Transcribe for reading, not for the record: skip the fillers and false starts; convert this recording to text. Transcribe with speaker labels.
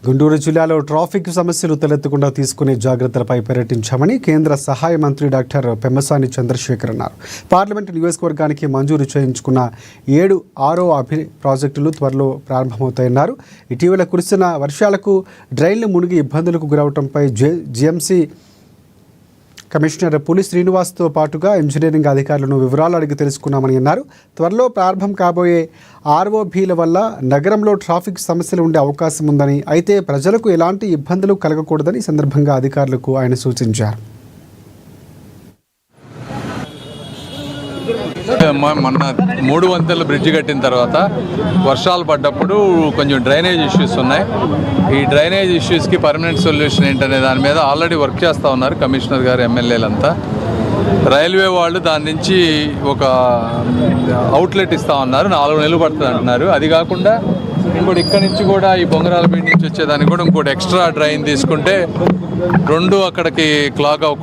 Speaker 1: గుంటూరు జిల్లాలో ట్రాఫిక్ సమస్యలు తలెత్తకుండా తీసుకునే జాగ్రత్తలపై పర్యటించామని కేంద్ర సహాయ మంత్రి డాక్టర్ పెమ్మసాని చంద్రశేఖర్ అన్నారు. పార్లమెంటు నియోజకవర్గానికి మంజూరు చేయించుకున్న 7 RO ప్రాజెక్టులు త్వరలో ప్రారంభమవుతాయన్నారు. ఇటీవల కురిసిన వర్షాలకు డ్రైన్లు మునిగి ఇబ్బందులకు గురవడంపై జీఎంసీ కమిషనర్ పులి శ్రీనివాస్తో పాటుగా ఇంజనీరింగ్ అధికారులను వివరాలు అడిగి తెలుసుకున్నామని అన్నారు. త్వరలో ప్రారంభం కాబోయే ROBల వల్ల నగరంలో ట్రాఫిక్ సమస్యలు ఉండే అవకాశం ఉందని, అయితే ప్రజలకు ఎలాంటి ఇబ్బందులు కలగకూడదని ఈ సందర్భంగా అధికారులకు ఆయన సూచించారు.
Speaker 2: మొన్న 3 వంతెనలు బ్రిడ్జ్ కట్టిన తర్వాత వర్షాలు పడ్డప్పుడు కొంచెం డ్రైనేజ్ ఇష్యూస్ ఉన్నాయి. ఈ డ్రైనేజ్ ఇష్యూస్కి పర్మనెంట్ సొల్యూషన్ ఏంటనే దాని మీద ఆల్రెడీ వర్క్ చేస్తూ ఉన్నారు కమిషనర్ గారు, ఎమ్మెల్యేలంతా. రైల్వే వాళ్ళు దాని నుంచి ఒక అవుట్లెట్ ఇస్తూ ఉన్నారు, 4 నెలలు పడుతుంది అంటున్నారు. అది కాకుండా ఇంకోటి ఇక్కడి నుంచి కూడా ఈ బొంగరాలపేట నుంచి వచ్చేదానికి కూడా ఇంకోటి ఎక్స్ట్రా డ్రైన్ తీసుకుంటే 2 అక్కడికి క్లాగ్ అవ్వకుండా